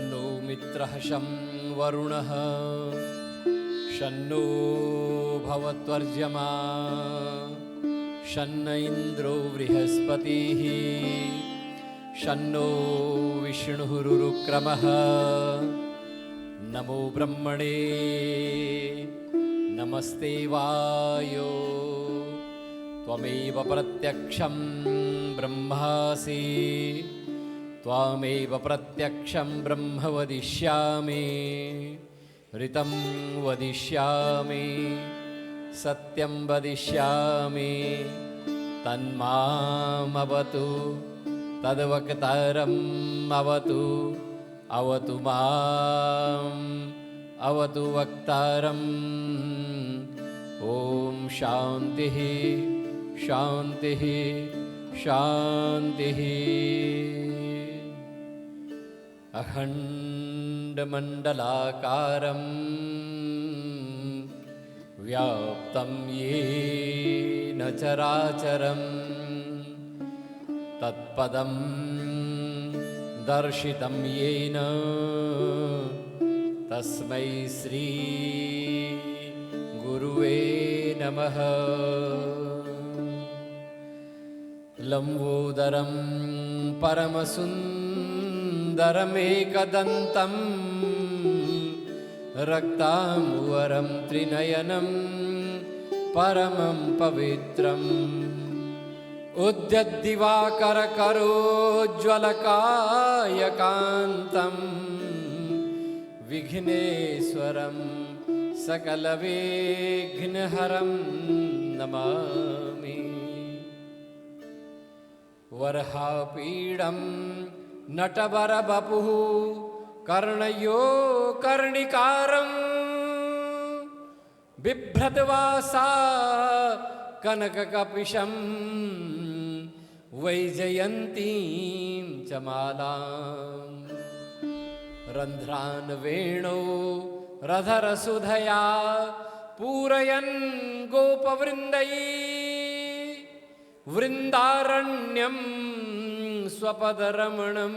शन्नो मित्रः शं वरुणः शन्नो भवत्वर्यमा शन्न इन्द्रो बृहस्पतिः शन्नो विष्णुरुक्रमः नमो ब्रह्मणे नमस्ते वायो त्वमेव प्रत्यक्षं ब्रह्मासि त्वामेव प्रत्यक्षं ब्रह्म वदिष्यामि ऋतं वदिष्यामि सत्यं वदिष्यामि तन्मामवतु तद्वक्तारम् अवतु अवतु माम् अवतु वक्तारम् ॐ शान्तिः शान्तिः शान्तिः अखण्डमण्डलाकारं व्याप्तं येन चराचरं तत्पदं दर्शितं येन तस्मै श्री गुरुवे नमः। लंबोदरं परमसुन्दरमेकदन्तं रक्ताम्बरं त्रिनयनं परमं पवित्रम् उद्यद्दिवाकरकरोज्ज्वलकायकान्तं विघ्नेश्वरं सकलविघ्नहरं नमामि। वरहापीडं नटवरवपुः कर्णयो कर्णिकारं बिभ्रद्वासा कनककपिशं वैजयन्तीं च मालाम् रन्ध्रान् वेणो रधरसुधया पूरयन् गोपवृन्दैः वृन्दारण्यं स्वपदरमणं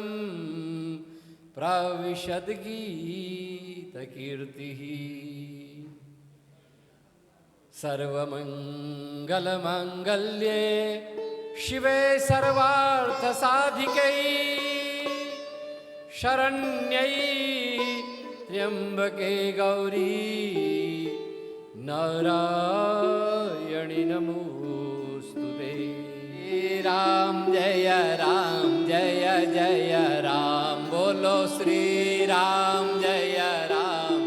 प्राविशद्गीतकीर्तिः। सर्वमङ्गलमाङ्गल्ये शिवे सर्वार्थसाधिकै शरण्यै त्र्यम्बके गौरी नारायणि नमोस्तुते। राम जय राम बोलो श्री राम जय राम।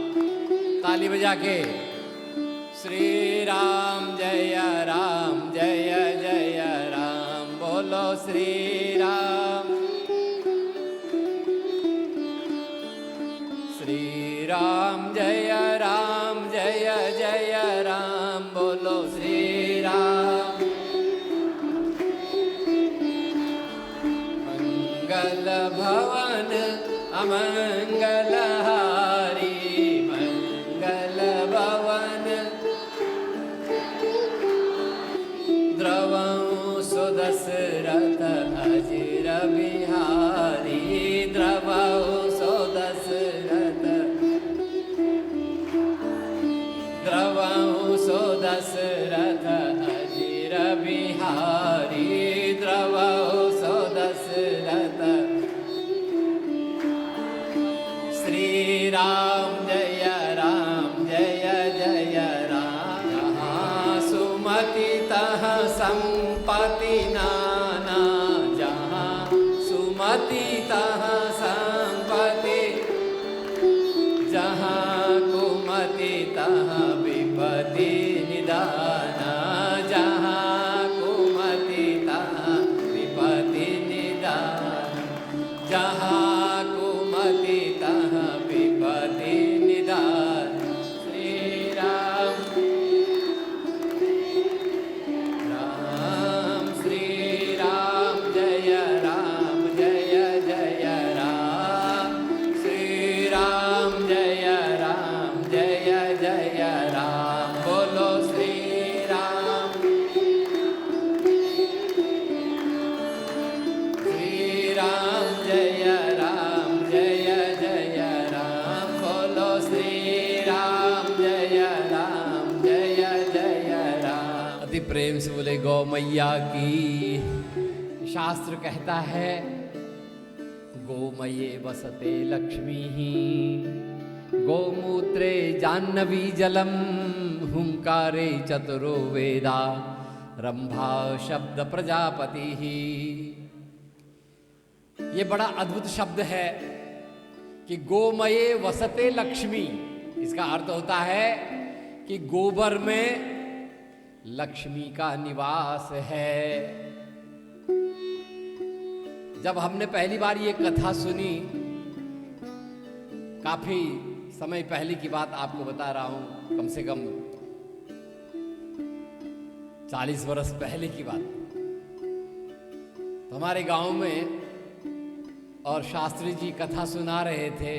ताली बजा के श्री राम जय राम बोलो श्री राम। श्री राम जय राम बोलो श्री राम। मंगल भवन अमंगलहारी मंगल भवन द्रवं सुदशरथ अजिर बिहारी द्रवं सुदशरथ द्रवं सुदशरथ अजिर बिहारी द्रवं सुदशरथ। श्री राम जय राम जहाँ सुमति तहाँ संपत्ति नाना जहाँ सुमति तहाँ संपत्ति जहाँ कुमति तहाँ विपत्ति निदाना जहाँ कुमति तहाँ विपत्ति निदाना जहाँ कुमति तहाँ विपत्ति प्रेम से बोले गौ मैया की। शास्त्र कहता है गोमये वसते लक्ष्मी गोमूत्रे जाह्नवी जलम हुंकारे चतुरो वेदा रंभा शब्द प्रजापति ही। ये बड़ा अद्भुत शब्द है कि गोमये वसते लक्ष्मी। इसका अर्थ होता है कि गोबर में लक्ष्मी का निवास है। जब हमने पहली बार ये कथा सुनी, काफी समय पहले की बात आपको बता रहा हूं, कम से कम 40 वर्ष पहले की बात। तो हमारे गांव में और शास्त्री जी कथा सुना रहे थे,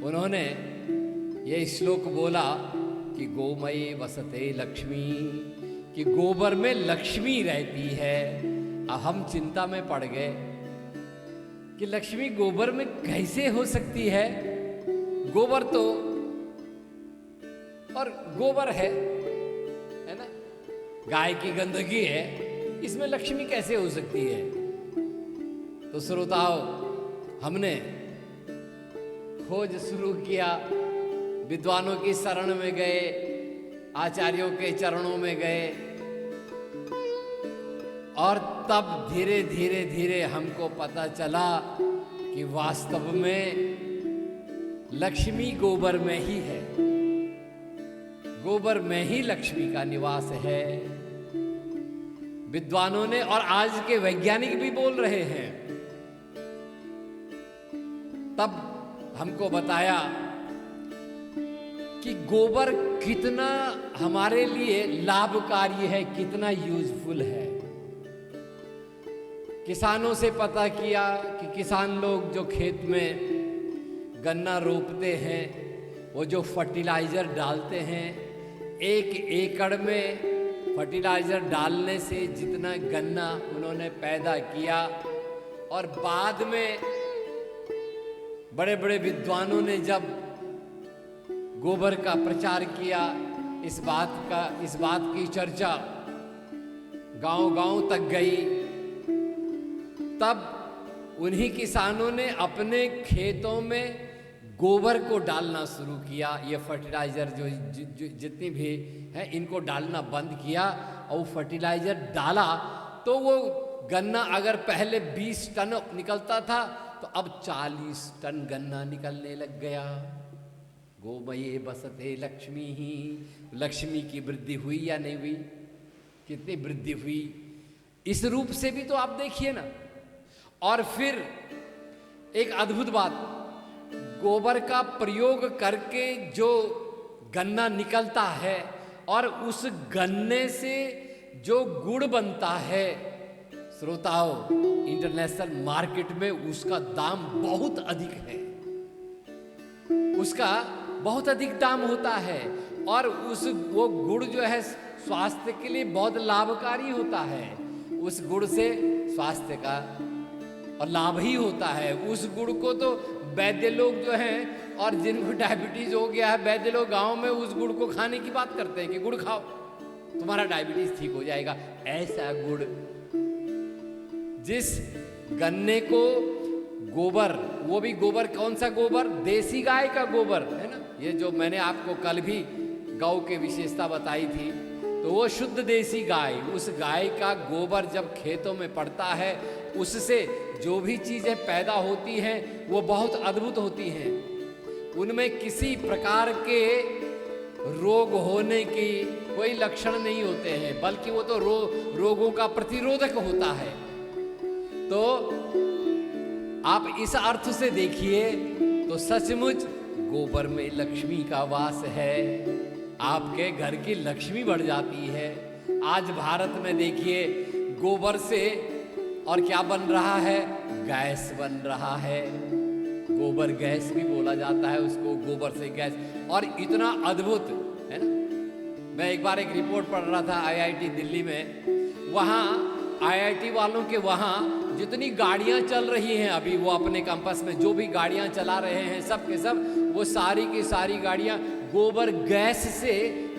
उन्होंने ये श्लोक बोला कि गोमये वसते लक्ष्मी, कि गोबर में लक्ष्मी रहती है। अब हम चिंता में पड़ गए कि लक्ष्मी गोबर में कैसे हो सकती है। गोबर तो और गोबर है ना, गाय की गंदगी है, इसमें लक्ष्मी कैसे हो सकती है। तो श्रोताओं, हमने खोज शुरू किया, विद्वानों की शरण में गए, आचार्यों के चरणों में गए, और तब धीरे धीरे धीरे हमको पता चला कि वास्तव में लक्ष्मी गोबर में ही है। गोबर में ही लक्ष्मी का निवास है। विद्वानों ने और आज के वैज्ञानिक भी बोल रहे हैं। तब हमको बताया कि गोबर कितना हमारे लिए लाभकारी है, कितना यूजफुल है। किसानों से पता किया कि किसान लोग जो खेत में गन्ना रोपते हैं, वो जो फर्टिलाइजर डालते हैं, 1 एकड़ में फर्टिलाइजर डालने से जितना गन्ना उन्होंने पैदा किया, और बाद में बड़े बड़े विद्वानों ने जब गोबर का प्रचार किया, इस बात की चर्चा गांव-गांव तक गई, तब उन्हीं किसानों ने अपने खेतों में गोबर को डालना शुरू किया। ये फर्टिलाइजर जो जितनी भी है, इनको डालना बंद किया, और वो फर्टिलाइजर डाला तो वो गन्ना अगर पहले 20 टन निकलता था, तो अब 40 टन गन्ना निकलने लग गया। गोमये बसते लक्ष्मी ही। लक्ष्मी की वृद्धि हुई या नहीं हुई? कितनी वृद्धि हुई, इस रूप से भी तो आप देखिए ना। और फिर एक अद्भुत बात, गोबर का प्रयोग करके जो गन्ना निकलता है और उस गन्ने से जो गुड़ बनता है, श्रोताओं, इंटरनेशनल मार्केट में उसका दाम बहुत अधिक है। उसका बहुत अधिक दाम होता है, और वो गुड़ जो है स्वास्थ्य के लिए बहुत लाभकारी होता है। उस गुड़ से स्वास्थ्य का और लाभ ही होता है। उस गुड़ को तो वैद्य लोग जो हैं, और जिनको डायबिटीज हो गया है, वैद्य लोग गांव में उस गुड़ को खाने की बात करते हैं कि गुड़ खाओ, तुम्हारा डायबिटीज ठीक हो जाएगा। ऐसा गुड़, जिस गन्ने को गोबर, वो भी गोबर कौन सा गोबर? देसी गाय का गोबर है ना। ये जो मैंने आपको कल भी गौ के विशेषता बताई थी, तो वो शुद्ध देसी गाय, उस गाय का गोबर जब खेतों में पड़ता है, उससे जो भी चीजें पैदा होती हैं वो बहुत अद्भुत होती हैं। उनमें किसी प्रकार के रोग होने की कोई लक्षण नहीं होते हैं, बल्कि वो तो रोगों का प्रतिरोधक होता है। तो आप इस अर्थ से देखिए तो सचमुच गोबर में लक्ष्मी का वास है। आपके घर की लक्ष्मी बढ़ जाती है। आज भारत में देखिए गोबर से और क्या बन रहा है? गैस बन रहा है। गोबर गैस भी बोला जाता है उसको, गोबर से गैस। और इतना अद्भुत है ना। मैं एक बार एक रिपोर्ट पढ़ रहा था IIT दिल्ली में। वहाँ IIT वालों के वहाँ जितनी गाड़ियाँ चल रही हैं अभी, वो अपने कैंपस में जो भी गाड़ियाँ चला रहे हैं, सब के सब वो सारी की सारी गाड़ियाँ गोबर गैस से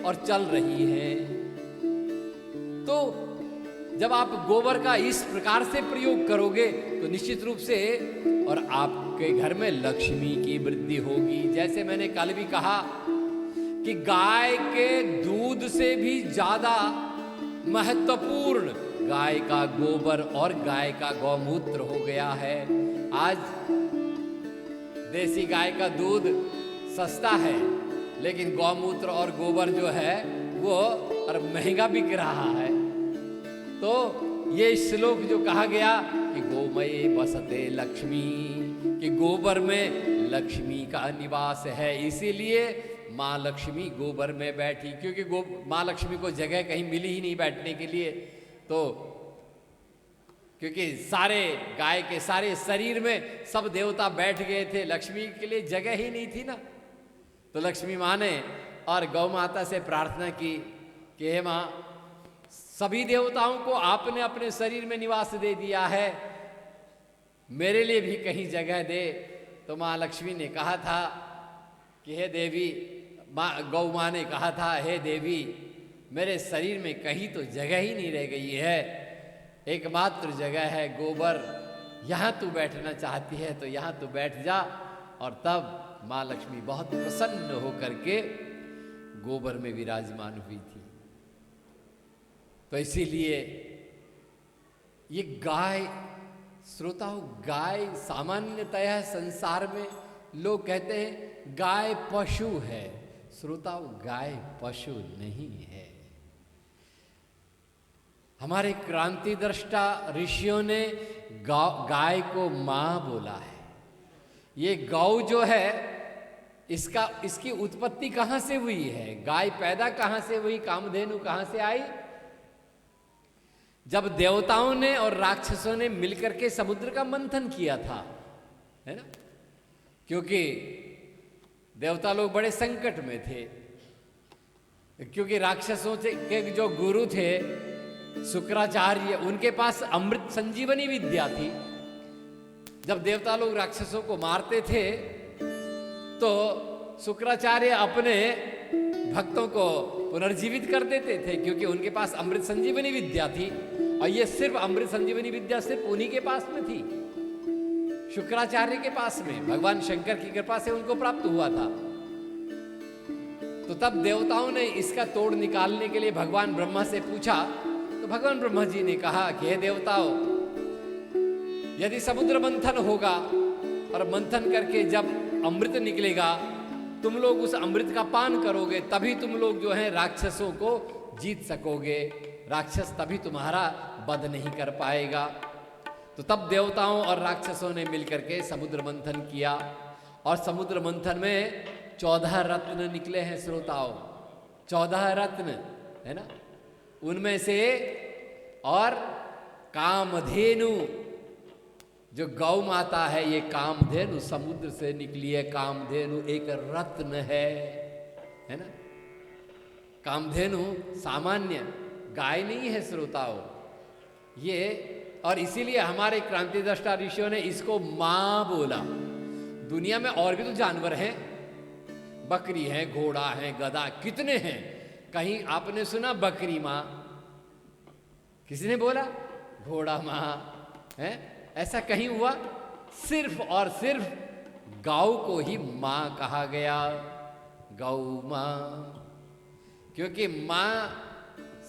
और चल रही हैं। तो जब आप गोबर का इस प्रकार से प्रयोग करोगे तो निश्चित रूप से और आपके घर में लक्ष्मी की वृद्धि होगी। जैसे मैंने कल भी कहा कि गाय के दूध से भी ज्यादा महत्वपूर्ण गाय का गोबर और गाय का गौमूत्र हो गया है। आज देसी गाय का दूध सस्ता है, लेकिन गौमूत्र और गोबर जो है वो और महंगा बिक रहा है। तो ये श्लोक जो कहा गया कि गोमये बसते लक्ष्मी, कि गोबर में लक्ष्मी का निवास है, इसीलिए माँ लक्ष्मी गोबर में बैठी, क्योंकि माँ लक्ष्मी को जगह कहीं मिली ही नहीं बैठने के लिए। तो क्योंकि सारे गाय के सारे शरीर में सब देवता बैठ गए थे, लक्ष्मी के लिए जगह ही नहीं थी ना। तो लक्ष्मी माँ ने और गौ माता से प्रार्थना की कि हे माँ, सभी देवताओं को आपने अपने शरीर में निवास दे दिया है, मेरे लिए भी कहीं जगह दे। तो माँ लक्ष्मी ने कहा था कि हे देवी, गौ माँ ने कहा था, हे देवी, मेरे शरीर में कहीं तो जगह ही नहीं रह गई है, एकमात्र जगह है गोबर, यहाँ तू बैठना चाहती है तो यहाँ तू बैठ जा। और तब माँ लक्ष्मी बहुत प्रसन्न होकर के गोबर में विराजमान हुई थी। तो इसीलिए ये गाय, श्रोताओं, गाय सामान्यतः संसार में लोग कहते हैं गाय पशु है। श्रोताओं, गाय पशु नहीं है। हमारे क्रांति दृष्टा ऋषियों ने गाय को मां बोला है। ये गौ जो है, इसकी उत्पत्ति कहां से हुई है? गाय पैदा कहां से हुई? कामधेनु कहां से आई? जब देवताओं ने और राक्षसों ने मिलकर के समुद्र का मंथन किया था, है ना, क्योंकि देवता लोग बड़े संकट में थे, क्योंकि राक्षसों के जो गुरु थे शुक्राचार्य, उनके पास अमृत संजीवनी विद्या थी। जब देवता लोग राक्षसों को मारते थे तो शुक्राचार्य अपने भक्तों को पुनर्जीवित कर देते थे, क्योंकि उनके पास अमृत संजीवनी विद्या थी। और ये सिर्फ अमृत संजीवनी विद्या सिर्फ उन्हीं के पास में थी, शुक्राचार्य के पास में, भगवान शंकर की कृपा से उनको प्राप्त हुआ था। तो तब देवताओं ने इसका तोड़ निकालने के लिए भगवान ब्रह्मा से पूछा। तो भगवान ब्रह्मा जी ने कहा कि हे देवताओं, यदि समुद्र मंथन होगा और मंथन करके जब अमृत निकलेगा, तुम लोग उस अमृत का पान करोगे, तभी तुम लोग जो है राक्षसों को जीत सकोगे, राक्षस तभी तुम्हारा वध नहीं कर पाएगा। तो तब देवताओं और राक्षसों ने मिलकर के समुद्र मंथन किया, और समुद्र मंथन में 14 रत्न निकले हैं श्रोताओं, 14 रत्न, है ना। उनमें से और कामधेनु, जो गौ माता है, ये कामधेनु समुद्र से निकली है। कामधेनु एक रत्न है ना। कामधेनु सामान्य गाय नहीं है श्रोताओं ये, और इसीलिए हमारे क्रांति दृष्टा ऋषियों ने इसको मां बोला। दुनिया में और भी तो जानवर हैं, बकरी है, घोड़ा है, गधा, कितने हैं। कहीं आपने सुना बकरी मां? किसी ने बोला घोड़ा मां है? ऐसा कहीं हुआ? सिर्फ और सिर्फ गौ को ही मां कहा गया, गौ मां। क्योंकि मां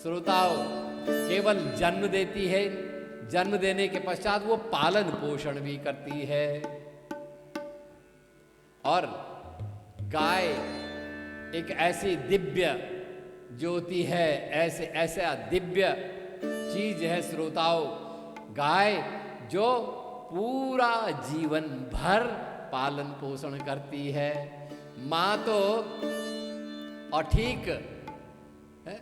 श्रोताओं केवल जन्म देती है, जन्म देने के पश्चात वो पालन पोषण भी करती है। और गाय एक ऐसी दिव्य ज्योति है, ऐसा दिव्य चीज है श्रोताओं, गाय जो पूरा जीवन भर पालन पोषण करती है। माँ तो और ठीक है,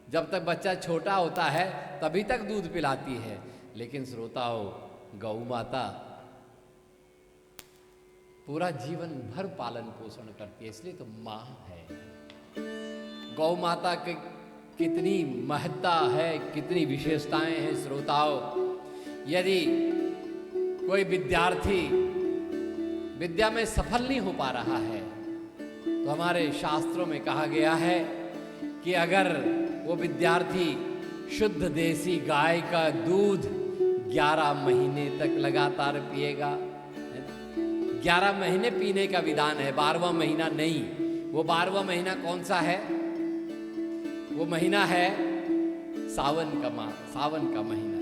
जब तक बच्चा छोटा होता है तभी तक दूध पिलाती है, लेकिन श्रोताओं गौ माता पूरा जीवन भर पालन पोषण करती है, इसलिए तो माँ है। गौ माता के कितनी महत्ता है, कितनी विशेषताएं हैं श्रोताओं। यदि कोई विद्यार्थी विद्या में सफल नहीं हो पा रहा है, तो हमारे शास्त्रों में कहा गया है कि अगर वो विद्यार्थी शुद्ध देसी गाय का दूध 11 महीने तक लगातार पिएगा। 11 महीने पीने का विधान है, 12वां महीना नहीं। वो 12वां महीना कौन सा है? वो महीना है सावन का मास, सावन का महीना।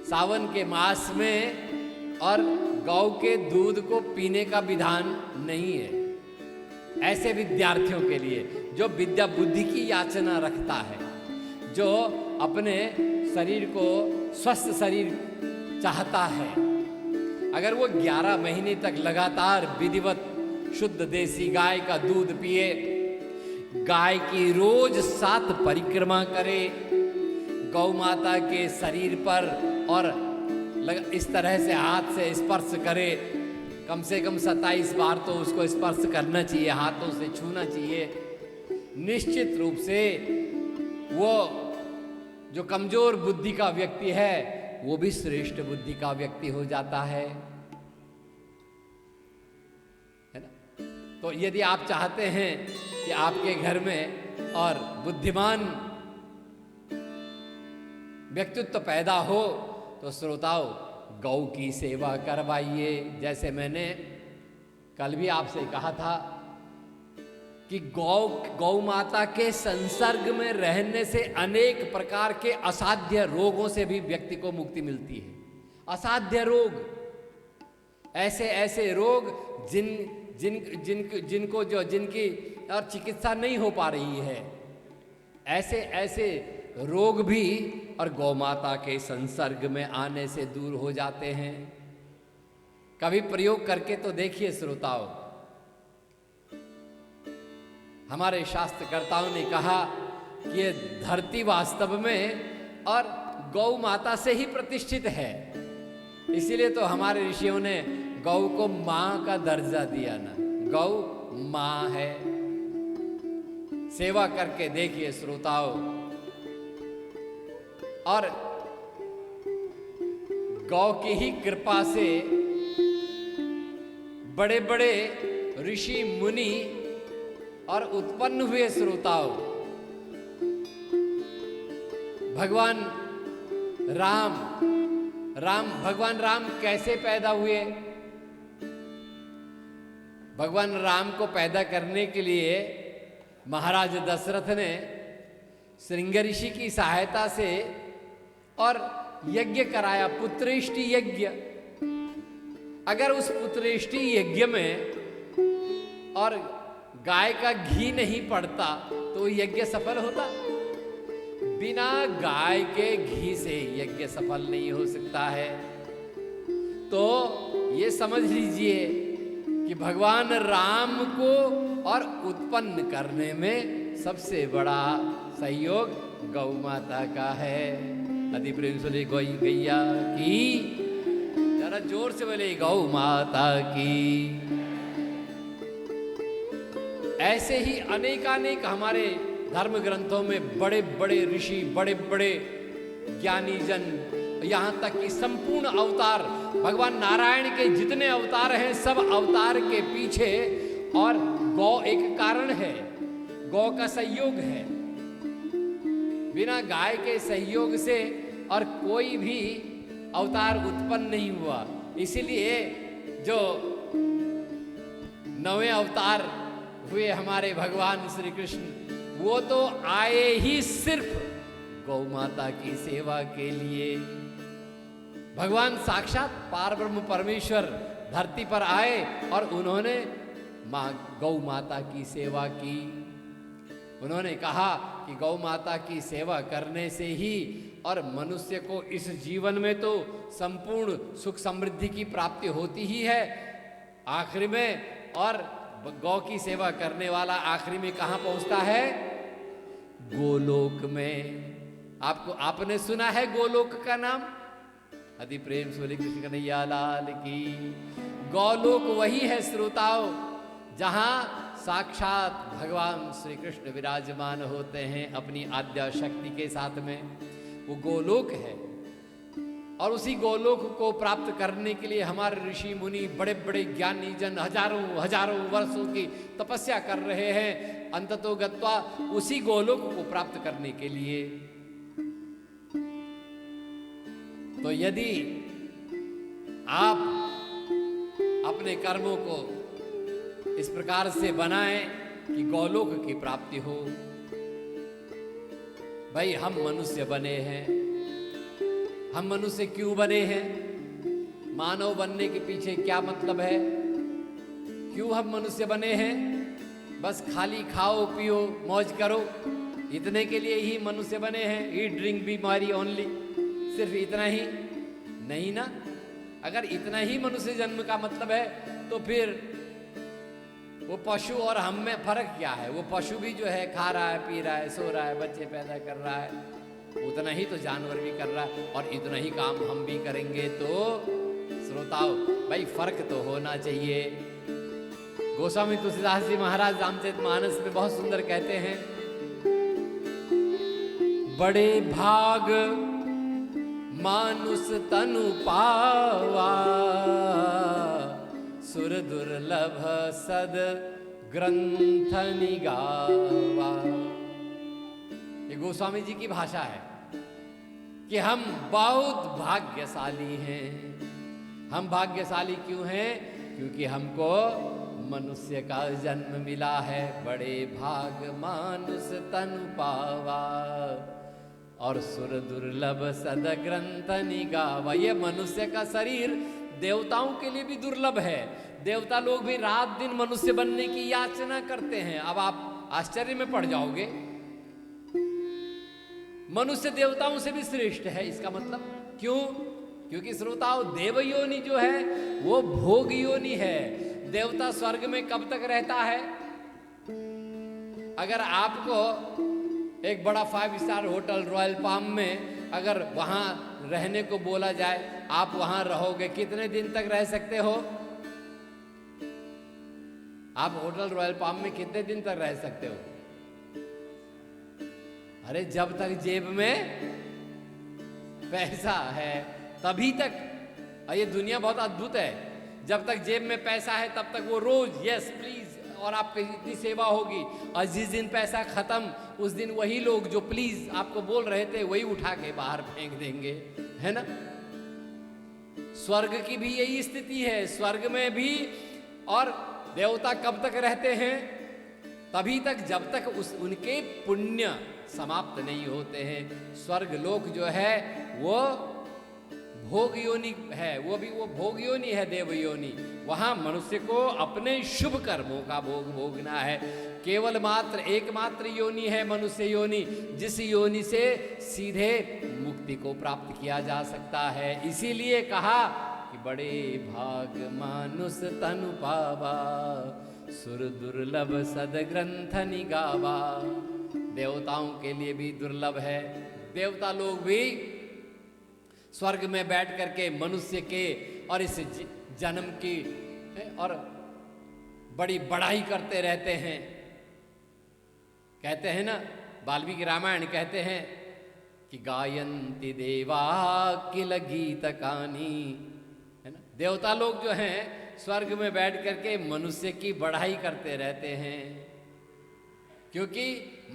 सावन के मास में और गौ के दूध को पीने का विधान नहीं है। ऐसे विद्यार्थियों के लिए जो विद्या बुद्धि की याचना रखता है, जो अपने शरीर को स्वस्थ शरीर चाहता है, अगर वो 11 महीने तक लगातार विधिवत शुद्ध देसी गाय का दूध पिए, गाय की रोज 7 परिक्रमा करे, गौ माता के शरीर पर और इस तरह से हाथ से स्पर्श करे, कम से कम 27 बार तो उसको स्पर्श करना चाहिए, हाथों से छूना चाहिए, निश्चित रूप से वो जो कमजोर बुद्धि का व्यक्ति है वो भी श्रेष्ठ बुद्धि का व्यक्ति हो जाता है ना। तो यदि आप चाहते हैं कि आपके घर में और बुद्धिमान व्यक्तित्व पैदा हो, तो श्रोताओं गौ की सेवा करवाइए। जैसे मैंने कल भी आपसे कहा था कि गौ माता के संसर्ग में रहने से अनेक प्रकार के असाध्य रोगों से भी व्यक्ति को मुक्ति मिलती है। असाध्य रोग, ऐसे ऐसे रोग जिनकी और चिकित्सा नहीं हो पा रही है, ऐसे ऐसे रोग भी और गौ माता के संसर्ग में आने से दूर हो जाते हैं। कभी प्रयोग करके तो देखिए श्रोताओं। हमारे शास्त्रकर्ताओं ने कहा कि ये धरती वास्तव में और गौ माता से ही प्रतिष्ठित है, इसीलिए तो हमारे ऋषियों ने गौ को मां का दर्जा दिया ना, गौ मां है। सेवा करके देखिए श्रोताओं। और गौ की ही कृपा से बड़े बड़े ऋषि मुनि और उत्पन्न हुए श्रोताओं। भगवान राम कैसे पैदा हुए? भगवान राम को पैदा करने के लिए महाराज दशरथ ने श्रृंग ऋषि की सहायता से और यज्ञ कराया, पुत्रेष्टि यज्ञ। अगर उस पुत्रेष्टि यज्ञ में और गाय का घी नहीं पड़ता तो यज्ञ सफल होता? बिना गाय के घी से यज्ञ सफल नहीं हो सकता है। तो ये समझ लीजिए कि भगवान राम को और उत्पन्न करने में सबसे बड़ा सहयोग गौ माता का है। अति प्रेम से गैया की, जरा जोर से बोले गौ माता की। ऐसे ही अनेकानेक हमारे धर्म ग्रंथों में बड़े बड़े ऋषि, बड़े बड़े ज्ञानी जन, यहाँ तक कि संपूर्ण अवतार, भगवान नारायण के जितने अवतार हैं सब अवतार के पीछे और गौ एक कारण है, गौ का सहयोग है। बिना गाय के सहयोग से और कोई भी अवतार उत्पन्न नहीं हुआ। इसीलिए जो 9वें अवतार हुए हमारे भगवान श्री कृष्ण, वो तो आए ही सिर्फ गौ माता की सेवा के लिए। भगवान साक्षात पारब्रह्म परमेश्वर धरती पर आए और उन्होंने गौ माता की सेवा की। उन्होंने कहा कि गौ माता की सेवा करने से ही और मनुष्य को इस जीवन में तो संपूर्ण सुख समृद्धि की प्राप्ति होती ही है आखिरी में, और गौ की सेवा करने वाला आखिरी में कहाँ पहुंचता है? गोलोक में। आपने सुना है गोलोक का नाम? अति प्रेम से बोले कृष्ण कन्हैया लाल की। गौलोक वही है श्रोताओं जहां साक्षात भगवान श्री कृष्ण विराजमान होते हैं अपनी आद्या शक्ति के साथ में। वो गोलोक है और उसी गोलोक को प्राप्त करने के लिए हमारे ऋषि मुनि, बड़े बड़े ज्ञानी जन हजारों हजारों वर्षों की तपस्या कर रहे हैं। अंततो गत्वा उसी गोलोक को प्राप्त करने के लिए तो यदि आप अपने कर्मों को इस प्रकार से बनाएं कि गौलोक की प्राप्ति हो। भाई हम मनुष्य बने हैं, हम मनुष्य क्यों बने हैं? मानव बनने के पीछे क्या मतलब है? क्यों हम मनुष्य बने हैं? बस खाली खाओ पियो मौज करो, इतने के लिए ही मनुष्य बने हैं? Eat drink B Mary only, सिर्फ इतना ही? नहीं ना। अगर इतना ही मनुष्य जन्म का मतलब है तो फिर वो पशु और हम में फर्क क्या है? वो पशु भी जो है खा रहा है, पी रहा है, सो रहा है, बच्चे पैदा कर रहा है, उतना ही तो जानवर भी कर रहा है, और इतना ही काम हम भी करेंगे। तो श्रोताओ, भाई फर्क तो होना चाहिए। गोस्वामी तुलसीदास जी महाराज रामचरितमानस में बहुत सुंदर कहते हैं, बड़े भाग मानुष तनु पावा, सुर दुर्लभ सद ग्रंथ निगावा। ये गोस्वामी जी की भाषा है कि हम बहुत भाग्यशाली हैं। हम भाग्यशाली क्यों हैं? क्योंकि हमको मनुष्य का जन्म मिला है। बड़े भाग मानुष तनु पावा और सुर दुर्लभ सद ग्रंथ निगावा। ये मनुष्य का शरीर देवताओं के लिए भी दुर्लभ है। देवता लोग भी रात दिन मनुष्य बनने की याचना करते हैं। अब आप आश्चर्य में पड़ जाओगे, मनुष्य देवताओं से भी श्रेष्ठ है। इसका मतलब क्यों? क्योंकि श्रोताओं, देव योनि जो है वो भोग योनि है। देवता स्वर्ग में कब तक रहता है? अगर आपको एक बड़ा 5 स्टार होटल रॉयल पाम में अगर वहां रहने को बोला जाए, आप वहां रहोगे, कितने दिन तक रह सकते हो? आप होटल रॉयल पाम में कितने दिन तक रह सकते हो? अरे जब तक जेब में पैसा है तभी तक। और ये दुनिया बहुत अद्भुत है, जब तक जेब में पैसा है तब तक वो रोज यस प्लीज और आपकी इतनी सेवा होगी, और जिस दिन पैसा खत्म उस दिन वही लोग जो प्लीज आपको बोल रहे थे वही उठा के बाहर फेंक देंगे, है ना। स्वर्ग की भी यही स्थिति है। स्वर्ग में भी और देवता कब तक रहते हैं? तभी तक जब तक उनके पुण्य समाप्त नहीं होते हैं। स्वर्ग लोक जो है वो भोग योनि है, वो भी वो भोग योनि है, देव योनि। वहां मनुष्य को अपने शुभ कर्मों का भोग भोगना है। केवल मात्र एकमात्र योनि है मनुष्य योनि, जिस योनि से सीधे मुक्ति को प्राप्त किया जा सकता है। इसीलिए कहा कि बड़े भाग मानुष तनु पावा, सुर दुर्लभ सद ग्रंथ निगावा। देवताओं के लिए भी दुर्लभ है। देवता लोग भी स्वर्ग में बैठ करके मनुष्य के और इस जन्म की और बड़ी बड़ाई करते रहते हैं। कहते हैं ना, वाल्मीकि रामायण कहते हैं कि गायन्ति देवा किल गीत कानी, है ना। देवता लोग जो हैं स्वर्ग में बैठ करके मनुष्य की बढ़ाई करते रहते हैं। क्योंकि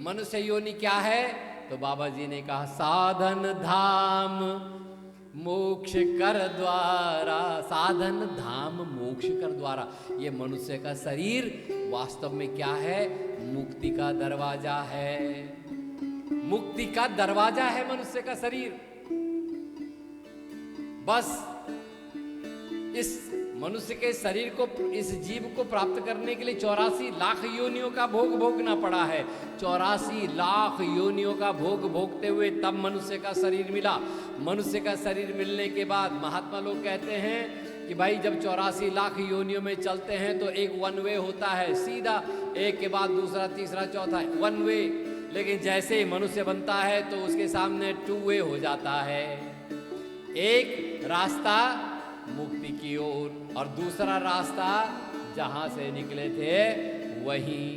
मनुष्य योनि क्या है? तो बाबा जी ने कहा साधन धाम मोक्ष कर द्वारा। साधन धाम मोक्ष कर द्वारा। ये मनुष्य का शरीर वास्तव में क्या है? मुक्ति का दरवाजा है। मुक्ति का दरवाजा है मनुष्य का शरीर। बस इस मनुष्य के शरीर को, इस जीव को प्राप्त करने के लिए 84 लाख योनियों का भोग भोगना पड़ा है। 84 लाख योनियों का भोग भोगते हुए तब मनुष्य का शरीर मिला। मनुष्य का शरीर मिलने के बाद महात्मा लोग कहते हैं कि भाई जब 84 लाख योनियों में चलते हैं तो एक वन वे होता है, सीधा एक के बाद दूसरा तीसरा चौथा वन वे। लेकिन जैसे मनुष्य बनता है तो उसके सामने 2 वे हो जाता है। एक रास्ता मुक्ति की ओर और दूसरा रास्ता जहां से निकले थे वहीं।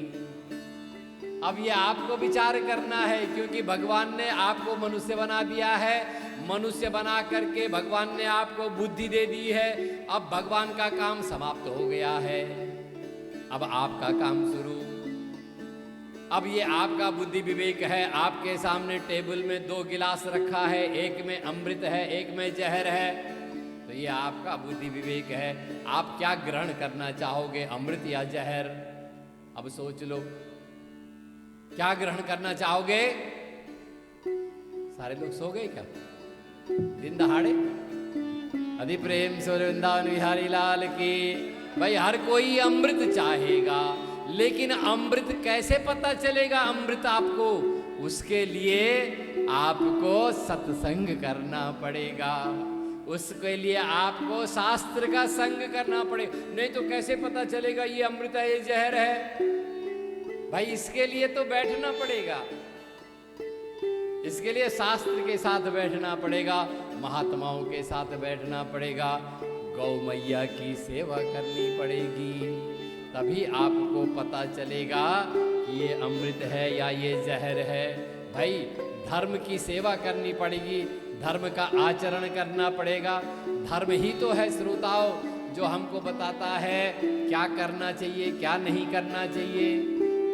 अब ये आपको विचार करना है, क्योंकि भगवान ने आपको मनुष्य बना दिया है। मनुष्य बना करके भगवान ने आपको बुद्धि दे दी है। अब भगवान का काम समाप्त हो गया है, अब आपका काम शुरू। अब ये आपका बुद्धि विवेक है, आपके सामने टेबल में 2 गिलास रखा है, एक में अमृत है, एक में जहर है, तो ये आपका बुद्धि विवेक है। आप क्या ग्रहण करना चाहोगे, अमृत या जहर? अब सोच लो, क्या ग्रहण करना चाहोगे? सारे लोग सो गए क्या दिन दहाड़े? अधि प्रेम से वृंदावन बिहारी लाल की। भाई हर कोई अमृत चाहेगा, लेकिन अमृत कैसे पता चलेगा अमृत आपको? उसके लिए आपको सत्संग करना पड़ेगा, उसके लिए आपको शास्त्र का संग करना पड़ेगा। नहीं तो कैसे पता चलेगा ये अमृत है ये जहर है? भाई इसके लिए तो बैठना पड़ेगा, इसके लिए शास्त्र के साथ बैठना पड़ेगा, महात्माओं के साथ बैठना पड़ेगा, गौ मैया की सेवा करनी पड़ेगी, तभी आपको पता चलेगा कि ये अमृत है या ये जहर है। भाई धर्म की सेवा करनी पड़ेगी, धर्म का आचरण करना पड़ेगा। धर्म ही तो है श्रोताओं जो हमको बताता है क्या करना चाहिए, क्या नहीं करना चाहिए,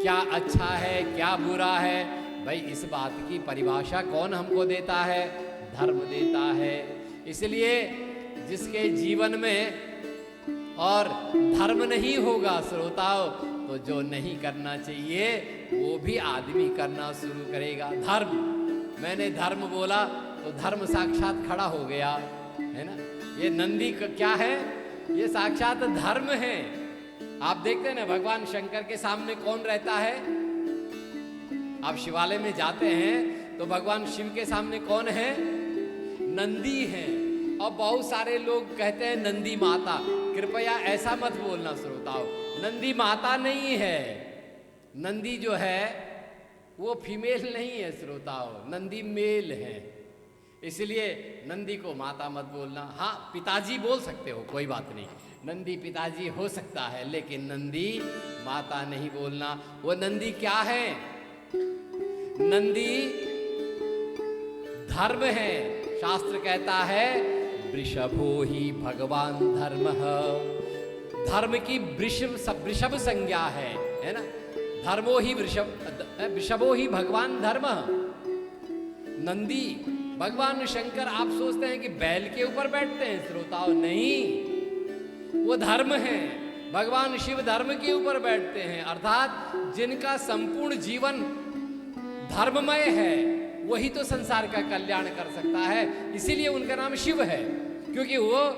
क्या अच्छा है, क्या बुरा है। भाई इस बात की परिभाषा कौन हमको देता है? धर्म देता है। इसलिए जिसके जीवन में और धर्म नहीं होगा श्रोताओं, तो जो नहीं करना चाहिए वो भी आदमी करना शुरू करेगा। धर्म, मैंने धर्म बोला तो धर्म साक्षात खड़ा हो गया, है ना। ये नंदी क्या है? ये साक्षात धर्म है। आप देखते हैं ना भगवान शंकर के सामने कौन रहता है? आप शिवालय में जाते हैं तो भगवान शिव के सामने कौन है? नंदी है। और बहुत सारे लोग कहते हैं नंदी माता। कृपया ऐसा मत बोलना श्रोताओ, नंदी माता नहीं है। नंदी जो है वो फीमेल नहीं है श्रोताओ, नंदी मेल है। इसलिए नंदी को माता मत बोलना। हाँ पिताजी बोल सकते हो, कोई बात नहीं, नंदी पिताजी हो सकता है, लेकिन नंदी माता नहीं बोलना। वो नंदी क्या है? नंदी धर्म है। शास्त्र कहता है वृषभो ही भगवान धर्म। धर्म की वृषभ संज्ञा है ना। धर्मो ही वृषभो ही भगवान धर्म। नंदी भगवान शंकर, आप सोचते हैं कि बैल के ऊपर बैठते हैं श्रोताओं, नहीं, वो धर्म है। भगवान शिव धर्म के ऊपर बैठते हैं, अर्थात जिनका संपूर्ण जीवन धर्ममय है वही तो संसार का कल्याण कर सकता है। इसीलिए उनका नाम शिव है, क्योंकि वो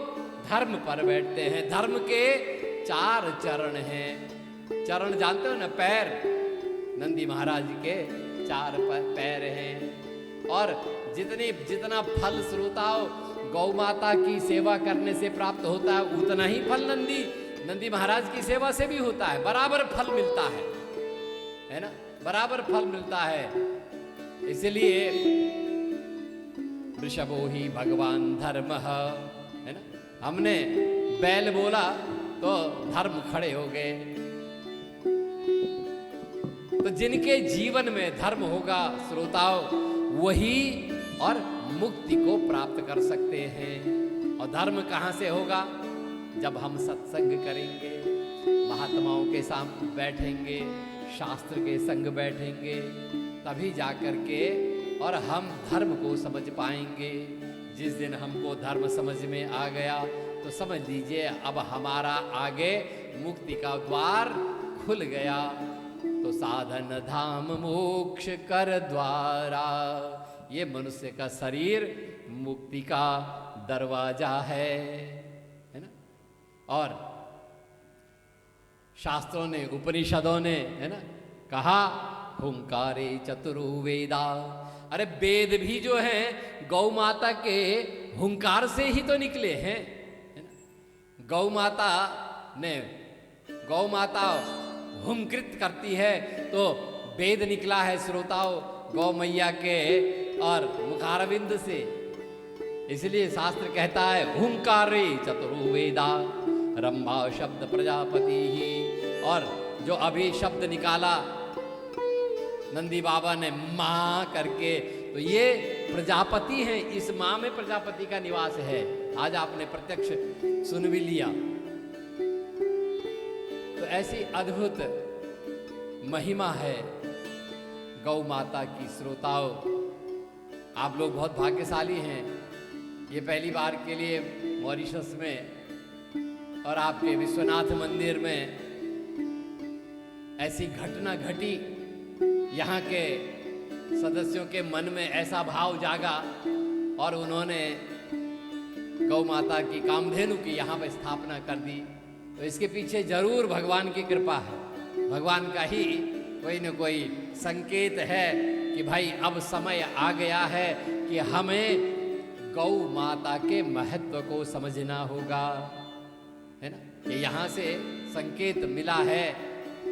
धर्म पर बैठते हैं। धर्म के 4 चरण हैं। चरण जानते हो ना, पैर। नंदी महाराज के 4 पैर हैं। और जितना फल श्रोताओ गौ माता की सेवा करने से प्राप्त होता है, उतना ही फल नंदी महाराज की सेवा से भी होता है। बराबर फल मिलता है ना, बराबर फल मिलता है। इसलिए वृषभो ही भगवान धर्म है ना। हमने बैल बोला तो धर्म खड़े हो गए। तो जिनके जीवन में धर्म होगा श्रोताओं, वही और मुक्ति को प्राप्त कर सकते हैं। और धर्म कहाँ से होगा? जब हम सत्संग करेंगे, महात्माओं के सामने बैठेंगे, शास्त्र के संग बैठेंगे, तभी जाकर के और हम धर्म को समझ पाएंगे। जिस दिन हमको धर्म समझ में आ गया तो समझ लीजिए अब हमारा आगे मुक्ति का द्वार खुल गया। तो साधन धाम मोक्ष कर द्वारा, ये मनुष्य का शरीर मुक्ति का दरवाजा है ना। और शास्त्रों ने, उपनिषदों ने, है ना, कहा हुंकारे चतुर्वेदा। अरे वेद भी जो है गौ माता के हुंकार से ही तो निकले हैं, है ना। गौ माता हुंकृत करती है तो वेद निकला है श्रोताओं गौ मैया के और मुखारविंद से। इसलिए शास्त्र कहता है हुंकारे चतुर्वेदा रंभा शब्द प्रजापति ही। और जो अभी शब्द निकाला नंदी बाबा ने माँ करके, तो ये प्रजापति हैं। इस माँ में प्रजापति का निवास है। आज आपने प्रत्यक्ष सुन भी लिया। तो ऐसी अद्भुत महिमा है गौ माता की श्रोताओं, आप लोग बहुत भाग्यशाली हैं। ये पहली बार के लिए मॉरिशस में और आपके विश्वनाथ मंदिर में ऐसी घटना घटी। यहाँ के सदस्यों के मन में ऐसा भाव जागा और उन्होंने गौ माता की, कामधेनु की यहाँ पर स्थापना कर दी। तो इसके पीछे जरूर भगवान की कृपा है, भगवान का ही कोई न कोई संकेत है कि भाई अब समय आ गया है कि हमें गौ माता के महत्व को समझना होगा, है ना। कि यहाँ से संकेत मिला है,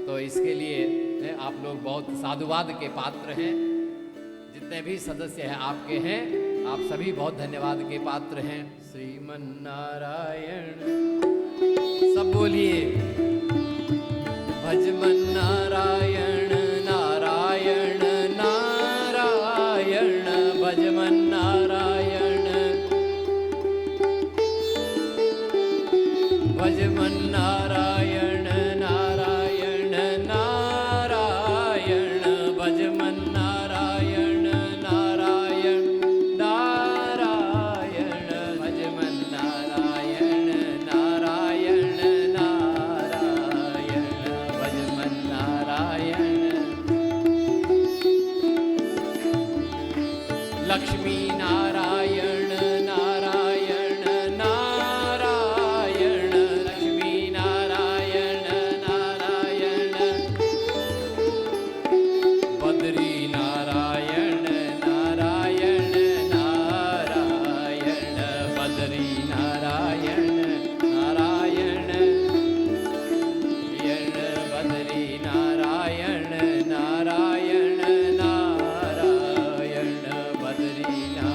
तो इसके लिए आप लोग बहुत साधुवाद के पात्र हैं। जितने भी सदस्य हैं आपके हैं, आप सभी बहुत धन्यवाद के पात्र हैं। श्रीमन नारायण, सब बोलिए भजमन नारायण नारायण नारायण, भजमन नारायण, भजमन नारायण नारायण नारायण, भजमन नारायण नारायण नारायण, भजमन नारायण नारायण नारायण, भजमन नारायण। लक्ष्मी नारायण नारायण नारायण, लक्ष्मी नारायण नारायण, बद्री नारायण नारायण नारायण, बद्री नारायण नारायण यण, बद्री नारायण नारायण नारायण, बद्री नारायण।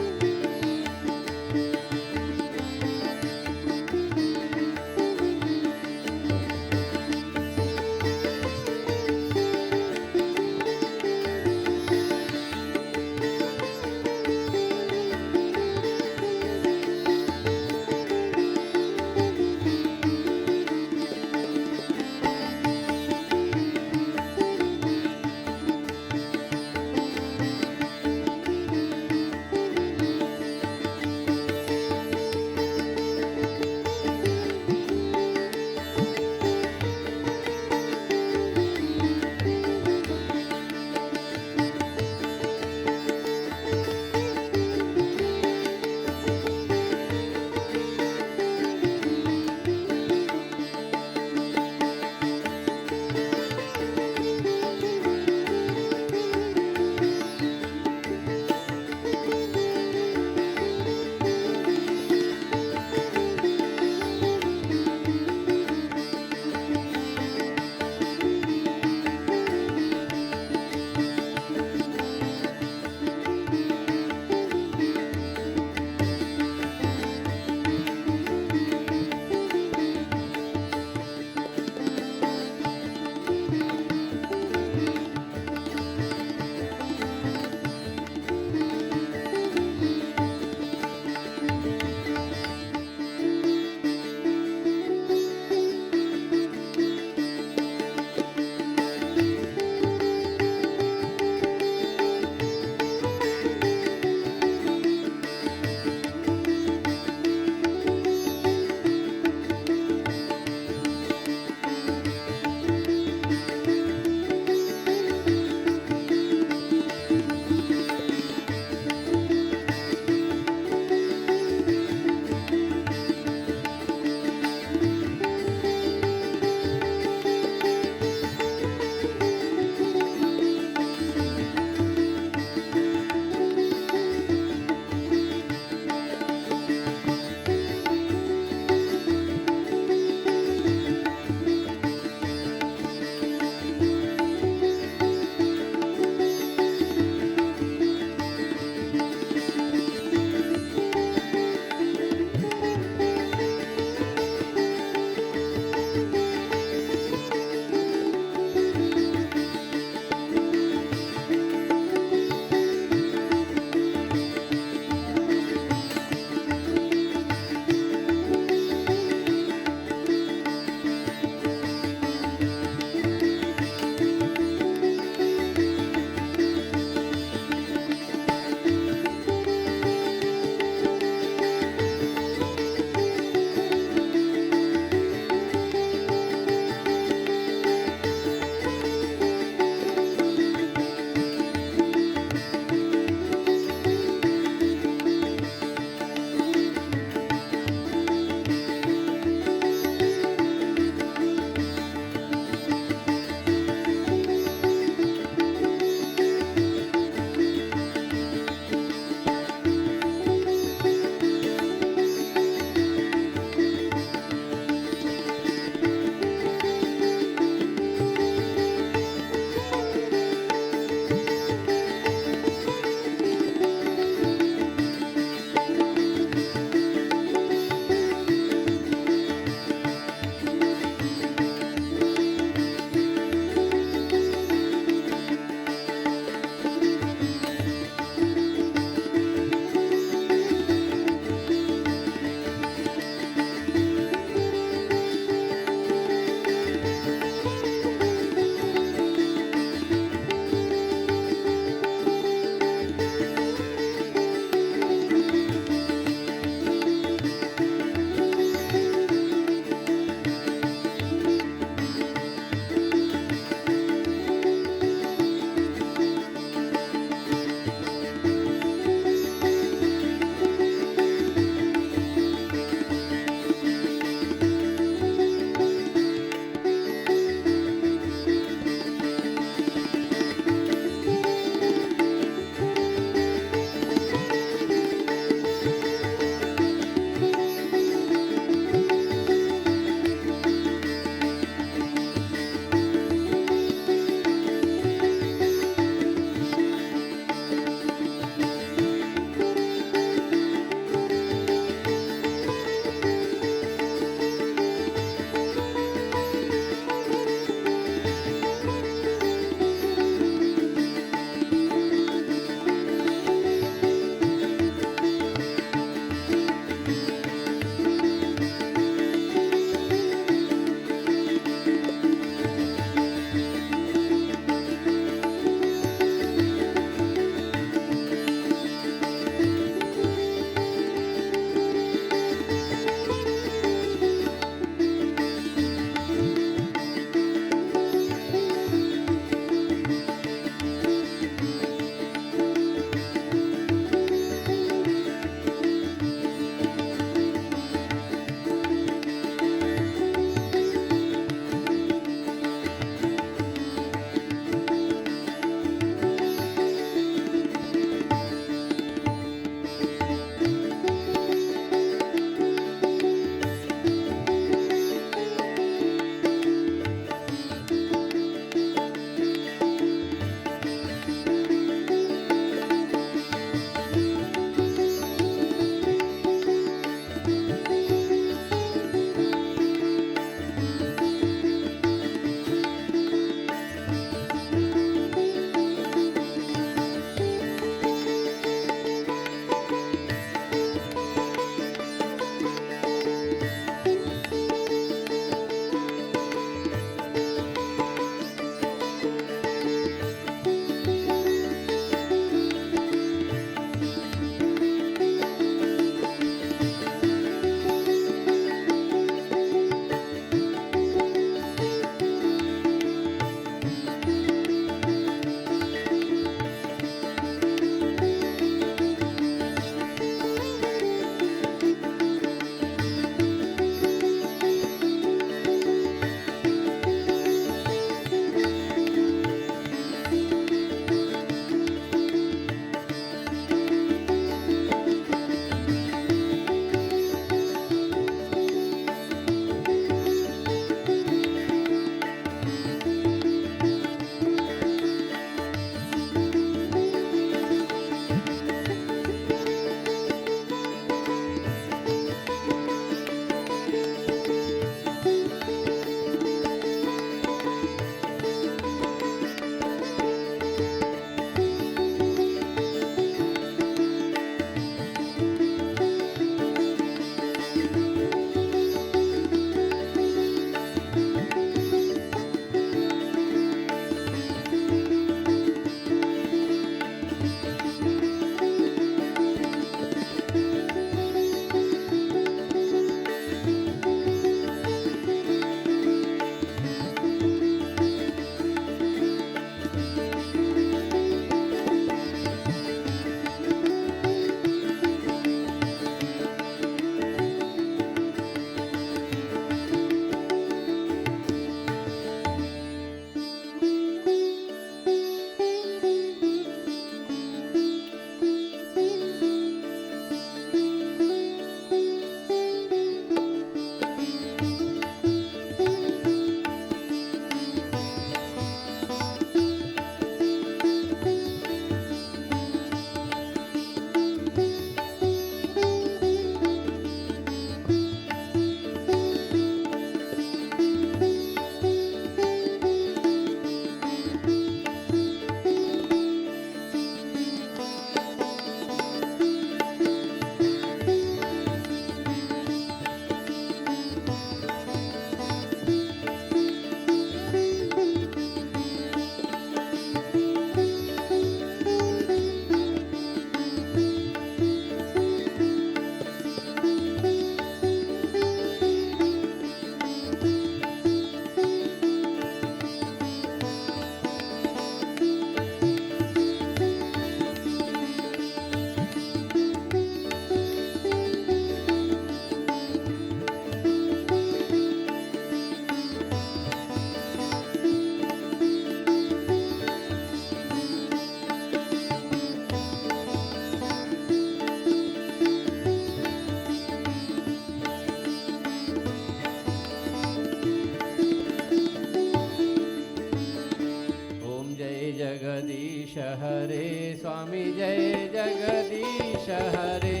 जय जगदीश हरे।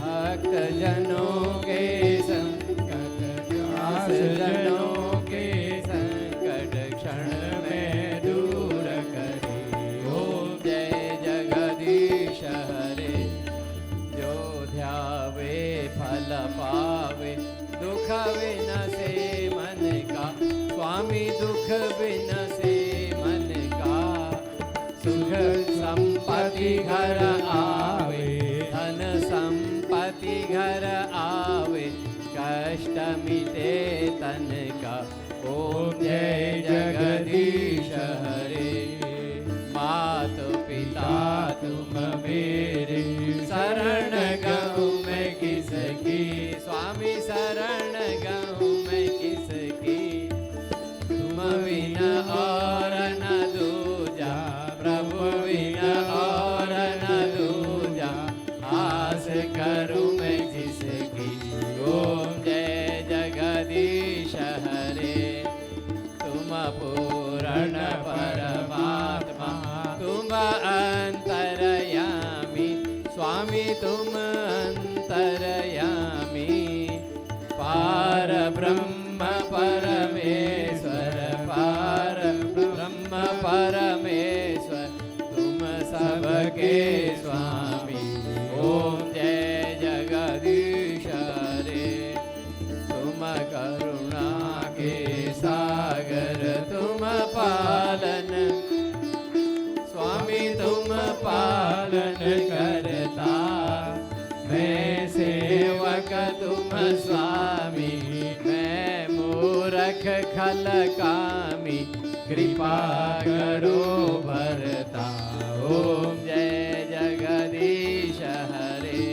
भक्त जनों के संकट, दास जनों के संकट क्षण में दूर करे। ओम जय जगदीश हरे। जो ध्यावे फल पावे, दुख विनसे मन का। स्वामी दुख विनसे मन का। सुख संपत्ति घर आवे, धन संपत्ति घर आवे। कष्ट मिटे तन का। ओम जय जगदीश हरे। मात पिता तुम मेरे, शरण गहूँ मैं किसकी। स्वामी शरण गहूँ मैं किसकी। तुम बिना और न दूजा, प्रभु बिना और न दूजा। आस करूँ मैं जिसकी। ओम जय जगदीश हरे। तुम पूर्ण परमात्मा, तुम अंतरयामी। स्वामी तुम अंतरयामी। पार ब्रह्म परमेश्वर, पार ब्रह्म परमेश्वर। तुम सबके स्वामी। ओम जय जगदीश हरे। तुम करुणा के सागर, तुम पालन। स्वामी तुम पालन करता। मैं सेवक तुम स्वामी। मैं मूरख खल कामी। कृपा करो भरता। ओम जय जगदीश हरे।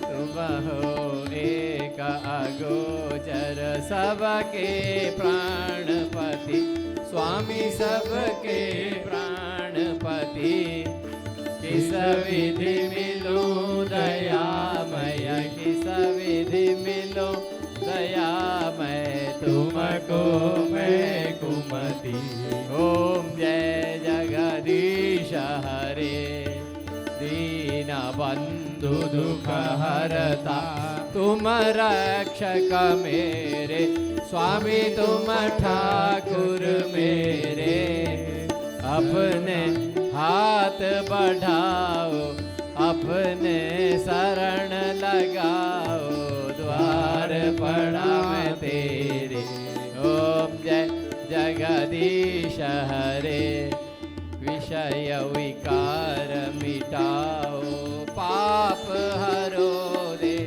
तुम हो एक अगोचर, सबके प्राणपति। स्वामी सबके प्राणपति। किस विधि मिलूं दयामय, किस विधि मिलूं दयामय। तुमको मैं कुमति। ओम जय जगदीश हरे। दीन बंधु दुख हरता, तुम रक्षक मेरे। स्वामी तुम ठाकुर मेरे। अपने हाथ बढ़ाओ, अपने शरण लगाओ। द्वार पड़ा मैं तेरे। ओम जय जगदीश हरे। विषय विकार मिटाओ, पाप हरो दे।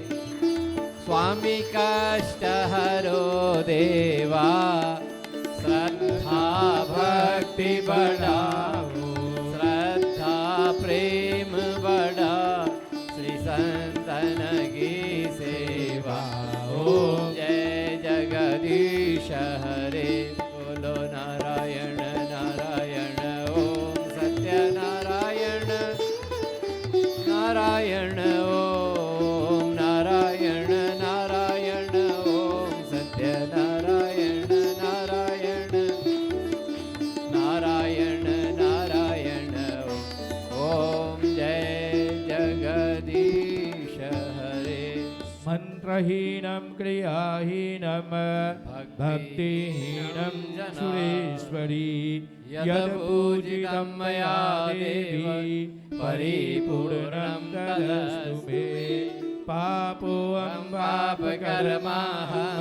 स्वामी कष्ट हरो देवा। श्रद्धा भक्ति बढ़ाओ, श्रद्धा प्रेम बढ़ा। श्री संतन की सेवा। ओम जय जगदीश हरे। बोलो नारायण नारायण। ओम सत्य नारायण नारायण। ओम नारायण नारायण। ओम सत्य नारायण नारायण नारायण नारायण। ओम जय जगदीश हरे। मंत्रहीनं क्रियाहीनं भक्तिहीनं सुरेश्वरी। यद्पूजितं मया देवी परिपूर्णं तदस्तु मे। पापोऽहं पापकर्माहं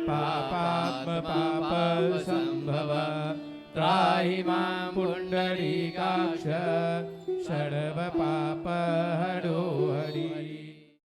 पापात्म पापसम्भव। त्राहि मां पुण्डरीकाक्ष सर्वपापहरो हरि।